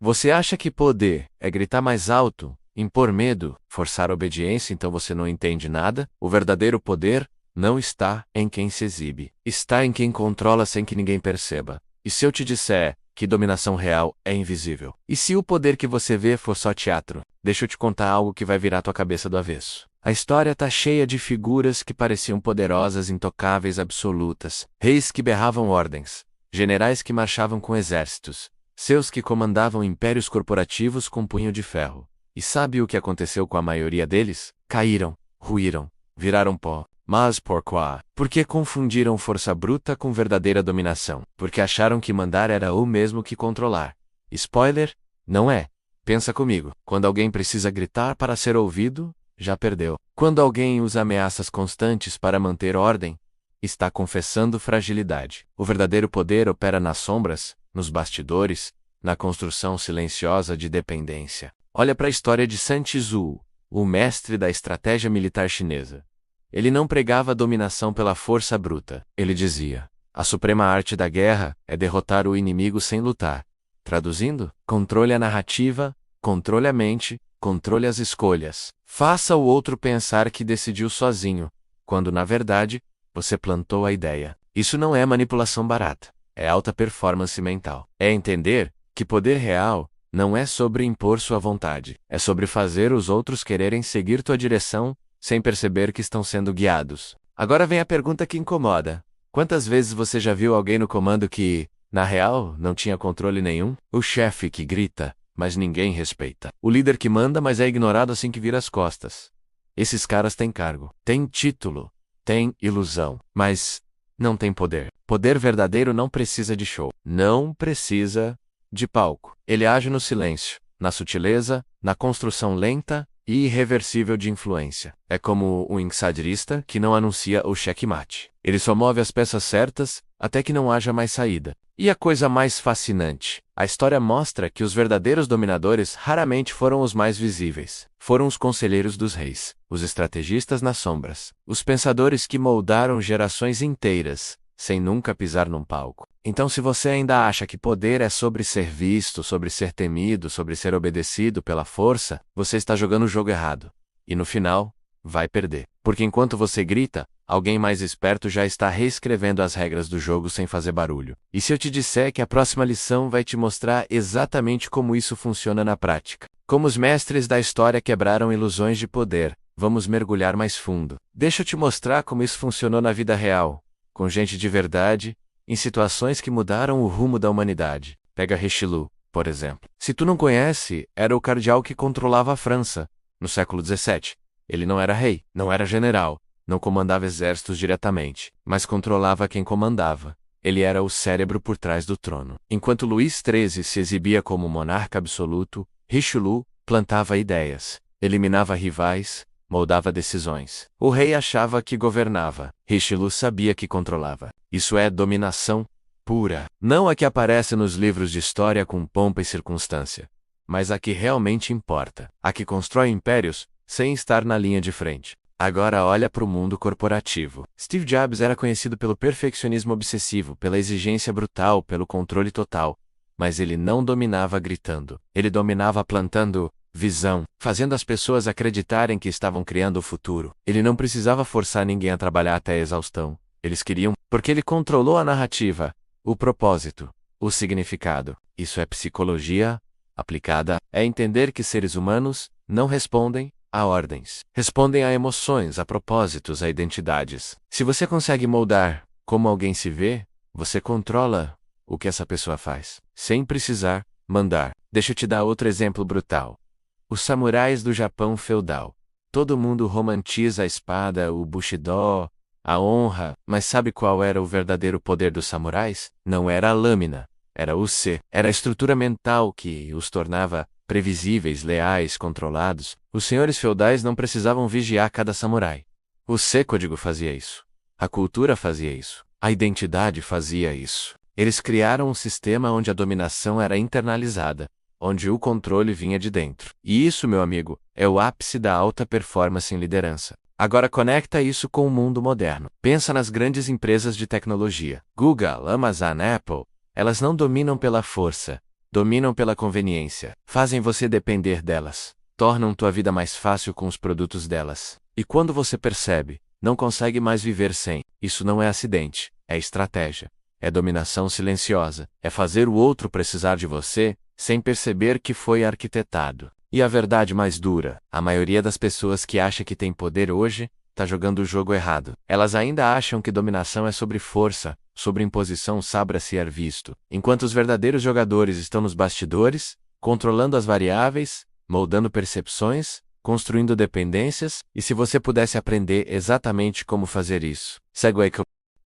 Você acha que poder é gritar mais alto, impor medo, forçar obediência, então você não entende nada? O verdadeiro poder não está em quem se exibe. Está em quem controla sem que ninguém perceba. E se eu te disser que dominação real é invisível? E se o poder que você vê for só teatro? Deixa eu te contar algo que vai virar tua cabeça do avesso. A história tá cheia de figuras que pareciam poderosas, intocáveis, absolutas. Reis que berravam ordens. Generais que marchavam com exércitos. Seus que comandavam impérios corporativos com punho de ferro. E sabe o que aconteceu com a maioria deles? Caíram, ruíram, viraram pó. Mas pourquoi? Porque confundiram força bruta com verdadeira dominação. Porque acharam que mandar era o mesmo que controlar. Spoiler? Não é. Pensa comigo. Quando alguém precisa gritar para ser ouvido, já perdeu. Quando alguém usa ameaças constantes para manter ordem, está confessando fragilidade. O verdadeiro poder opera nas sombras, nos bastidores, na construção silenciosa de dependência. Olha para a história de Sun Tzu, o mestre da estratégia militar chinesa. Ele não pregava a dominação pela força bruta. Ele dizia: a suprema arte da guerra é derrotar o inimigo sem lutar. Traduzindo, controle a narrativa, controle a mente, controle as escolhas. Faça o outro pensar que decidiu sozinho, quando na verdade, você plantou a ideia. Isso não é manipulação barata. É alta performance mental. É entender que poder real não é sobre impor sua vontade. É sobre fazer os outros quererem seguir tua direção, sem perceber que estão sendo guiados. Agora vem a pergunta que incomoda. Quantas vezes você já viu alguém no comando que, na real, não tinha controle nenhum? O chefe que grita, mas ninguém respeita. O líder que manda, mas é ignorado assim que vira as costas. Esses caras têm cargo, têm título, têm ilusão, mas não têm poder. Poder verdadeiro não precisa de show. Não precisa de palco. Ele age no silêncio, na sutileza, na construção lenta e irreversível de influência. É como um enxadrista que não anuncia o checkmate. Ele só move as peças certas até que não haja mais saída. E a coisa mais fascinante, a história mostra que os verdadeiros dominadores raramente foram os mais visíveis. Foram os conselheiros dos reis, os estrategistas nas sombras, os pensadores que moldaram gerações inteiras, sem nunca pisar num palco. Então, se você ainda acha que poder é sobre ser visto, sobre ser temido, sobre ser obedecido pela força, você está jogando o jogo errado. E no final, vai perder. Porque enquanto você grita, alguém mais esperto já está reescrevendo as regras do jogo sem fazer barulho. E se eu te disser que a próxima lição vai te mostrar exatamente como isso funciona na prática? Como os mestres da história quebraram ilusões de poder, vamos mergulhar mais fundo. Deixa eu te mostrar como isso funcionou na vida real, com gente de verdade, em situações que mudaram o rumo da humanidade. Pega Richelieu, por exemplo. Se tu não conhece, era o cardeal que controlava a França, no século XVII. Ele não era rei, não era general, não comandava exércitos diretamente, mas controlava quem comandava. Ele era o cérebro por trás do trono. Enquanto Luís XIII se exibia como monarca absoluto, Richelieu plantava ideias, eliminava rivais, moldava decisões. O rei achava que governava. Richelieu sabia que controlava. Isso é dominação pura. Não a que aparece nos livros de história com pompa e circunstância, mas a que realmente importa. A que constrói impérios sem estar na linha de frente. Agora olha para o mundo corporativo. Steve Jobs era conhecido pelo perfeccionismo obsessivo, pela exigência brutal, pelo controle total. Mas ele não dominava gritando. Ele dominava plantando visão, fazendo as pessoas acreditarem que estavam criando o futuro. Ele não precisava forçar ninguém a trabalhar até a exaustão. Eles queriam, porque ele controlou a narrativa, o propósito, o significado. Isso é psicologia aplicada. É entender que seres humanos não respondem a ordens. Respondem a emoções, a propósitos, a identidades. Se você consegue moldar como alguém se vê, você controla o que essa pessoa faz, sem precisar mandar. Deixa eu te dar outro exemplo brutal. Os samurais do Japão feudal. Todo mundo romantiza a espada, o Bushido, a honra, mas sabe qual era o verdadeiro poder dos samurais? Não era a lâmina, era o Se. Era a estrutura mental que os tornava previsíveis, leais, controlados. Os senhores feudais não precisavam vigiar cada samurai. O Se-código fazia isso. A cultura fazia isso. A identidade fazia isso. Eles criaram um sistema onde a dominação era internalizada, onde o controle vinha de dentro. E isso, meu amigo, é o ápice da alta performance em liderança. Agora conecta isso com o mundo moderno. Pensa nas grandes empresas de tecnologia. Google, Amazon, Apple. Elas não dominam pela força, dominam pela conveniência, fazem você depender delas, tornam tua vida mais fácil com os produtos delas. E quando você percebe, não consegue mais viver sem. Isso não é acidente, é estratégia. É dominação silenciosa, é fazer o outro precisar de você, sem perceber que foi arquitetado. E a verdade mais dura, a maioria das pessoas que acha que tem poder hoje, tá jogando o jogo errado. Elas ainda acham que dominação é sobre força, sobre imposição sabe ser visto, enquanto os verdadeiros jogadores estão nos bastidores, controlando as variáveis, moldando percepções, construindo dependências, e se você pudesse aprender exatamente como fazer isso, segue aí.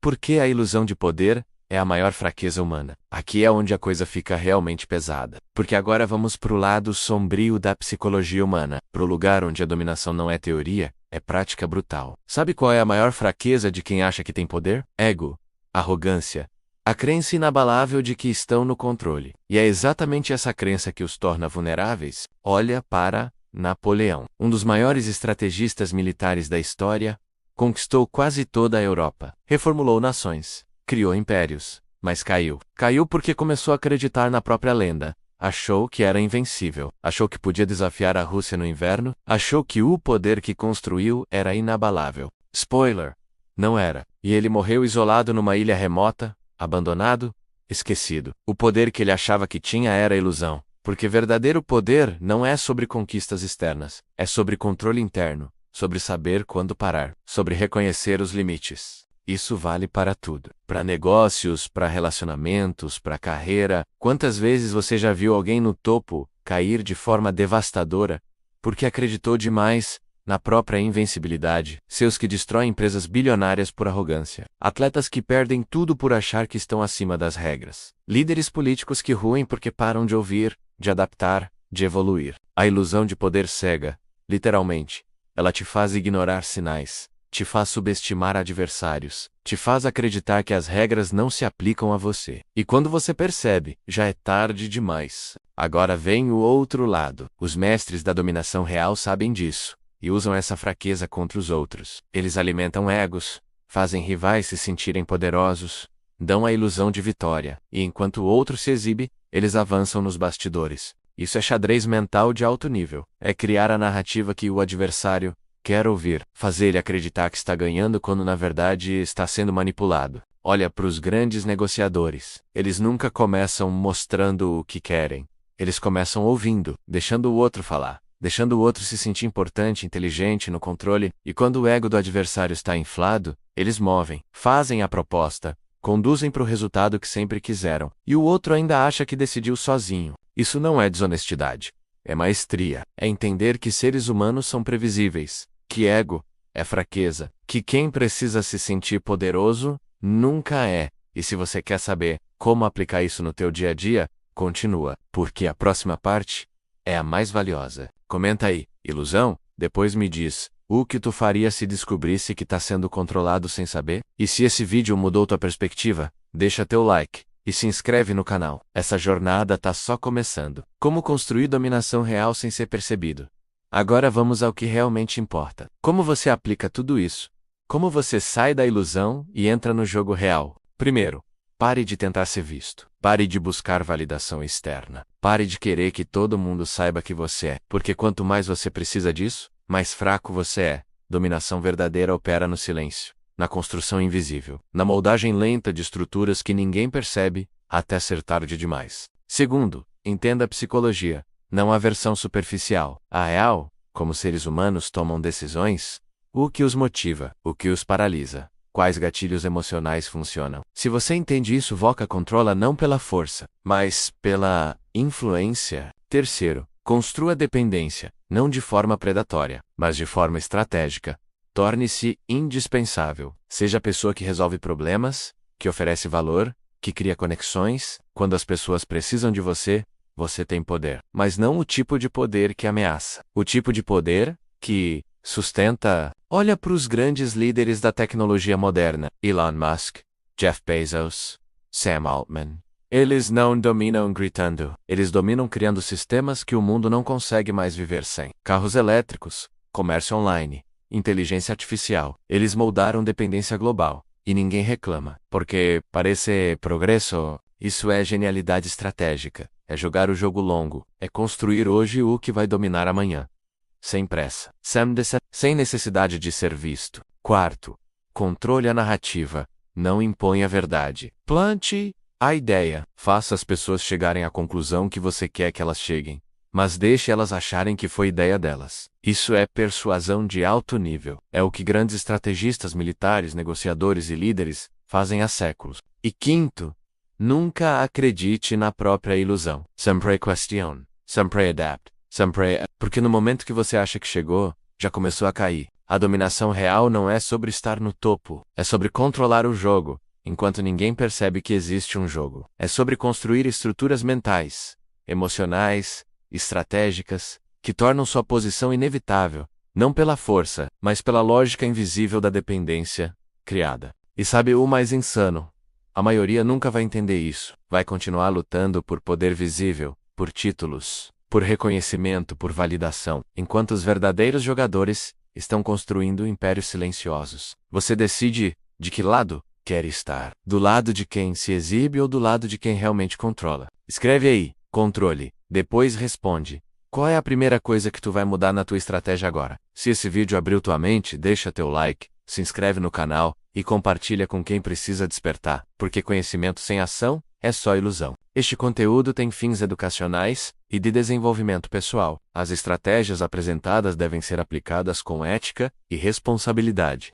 Por que a ilusão de poder é a maior fraqueza humana? Aqui é onde a coisa fica realmente pesada. Porque agora vamos pro lado sombrio da psicologia humana, pro lugar onde a dominação não é teoria, é prática brutal. Sabe qual é a maior fraqueza de quem acha que tem poder? Ego, arrogância, a crença inabalável de que estão no controle. E é exatamente essa crença que os torna vulneráveis. Olha para Napoleão, um dos maiores estrategistas militares da história, conquistou quase toda a Europa, reformulou nações, criou impérios, mas caiu. Caiu porque começou a acreditar na própria lenda. Achou que era invencível, achou que podia desafiar a Rússia no inverno, achou que o poder que construiu era inabalável. Spoiler! Não era. E ele morreu isolado numa ilha remota, abandonado, esquecido. O poder que ele achava que tinha era ilusão, porque verdadeiro poder não é sobre conquistas externas, é sobre controle interno, sobre saber quando parar, sobre reconhecer os limites. Isso vale para tudo. Para negócios, para relacionamentos, para carreira. Quantas vezes você já viu alguém no topo cair de forma devastadora porque acreditou demais na própria invencibilidade? Seus que destroem empresas bilionárias por arrogância. Atletas que perdem tudo por achar que estão acima das regras. Líderes políticos que ruem porque param de ouvir, de adaptar, de evoluir. A ilusão de poder cega, literalmente. Ela te faz ignorar sinais. Te faz subestimar adversários, te faz acreditar que as regras não se aplicam a você. E quando você percebe, já é tarde demais. Agora vem o outro lado. Os mestres da dominação real sabem disso, e usam essa fraqueza contra os outros. Eles alimentam egos, fazem rivais se sentirem poderosos, dão a ilusão de vitória, e enquanto o outro se exibe, eles avançam nos bastidores. Isso é xadrez mental de alto nível. É criar a narrativa que o adversário quer ouvir, fazer ele acreditar que está ganhando quando na verdade está sendo manipulado. Olha para os grandes negociadores. Eles nunca começam mostrando o que querem. Eles começam ouvindo, deixando o outro falar, deixando o outro se sentir importante, inteligente, no controle, e quando o ego do adversário está inflado, eles movem, fazem a proposta, conduzem para o resultado que sempre quiseram, e o outro ainda acha que decidiu sozinho. Isso não é desonestidade. É maestria. É entender que seres humanos são previsíveis, que ego é fraqueza, que quem precisa se sentir poderoso nunca é. E se você quer saber como aplicar isso no teu dia a dia, continua, porque a próxima parte é a mais valiosa. Comenta aí, ilusão? Depois me diz, o que tu faria se descobrisse que tá sendo controlado sem saber? E se esse vídeo mudou tua perspectiva, deixa teu like e se inscreve no canal. Essa jornada tá só começando. Como construir dominação real sem ser percebido? Agora vamos ao que realmente importa. Como você aplica tudo isso? Como você sai da ilusão e entra no jogo real? Primeiro, pare de tentar ser visto. Pare de buscar validação externa. Pare de querer que todo mundo saiba que você é. Porque quanto mais você precisa disso, mais fraco você é. Dominação verdadeira opera no silêncio, na construção invisível, na moldagem lenta de estruturas que ninguém percebe, até ser tarde demais. Segundo, entenda a psicologia, não a versão superficial. A real, como seres humanos tomam decisões, o que os motiva, o que os paralisa, quais gatilhos emocionais funcionam. Se você entende isso, Voca controla não pela força, mas pela influência. Terceiro, construa dependência, não de forma predatória, mas de forma estratégica. Torne-se indispensável. Seja a pessoa que resolve problemas, que oferece valor, que cria conexões. Quando as pessoas precisam de você, você tem poder. Mas não o tipo de poder que ameaça. O tipo de poder que sustenta. Olha para os grandes líderes da tecnologia moderna. Elon Musk, Jeff Bezos, Sam Altman. Eles não dominam gritando. Eles dominam criando sistemas que o mundo não consegue mais viver sem. Carros elétricos, comércio online, inteligência artificial. Eles moldaram dependência global. E ninguém reclama. Porque parece progresso. Isso é genialidade estratégica. é jogar o jogo longo, é construir hoje o que vai dominar amanhã. Sem pressa, sem necessidade de ser visto. Quarto, controle a narrativa, não impõe a verdade. Plante a ideia, faça as pessoas chegarem à conclusão que você quer que elas cheguem, mas deixe elas acharem que foi ideia delas. Isso é persuasão de alto nível. É o que grandes estrategistas militares, negociadores e líderes fazem há séculos. E quinto, nunca acredite na própria ilusão. Sempre question, sempre adapt, porque no momento que você acha que chegou, já começou a cair. A dominação real não é sobre estar no topo, é sobre controlar o jogo, enquanto ninguém percebe que existe um jogo. É sobre construir estruturas mentais, emocionais, estratégicas, que tornam sua posição inevitável, não pela força, mas pela lógica invisível da dependência criada. E sabe o mais insano? A maioria nunca vai entender isso. Vai continuar lutando por poder visível, por títulos, por reconhecimento, por validação, enquanto os verdadeiros jogadores estão construindo impérios silenciosos. Você decide de que lado quer estar. Do lado de quem se exibe ou do lado de quem realmente controla. Escreve aí, controle. Depois responde. Qual é a primeira coisa que tu vai mudar na tua estratégia agora? Se esse vídeo abriu tua mente, deixa teu like, se inscreve no canal e compartilha com quem precisa despertar, porque conhecimento sem ação é só ilusão. Este conteúdo tem fins educacionais e de desenvolvimento pessoal. As estratégias apresentadas devem ser aplicadas com ética e responsabilidade.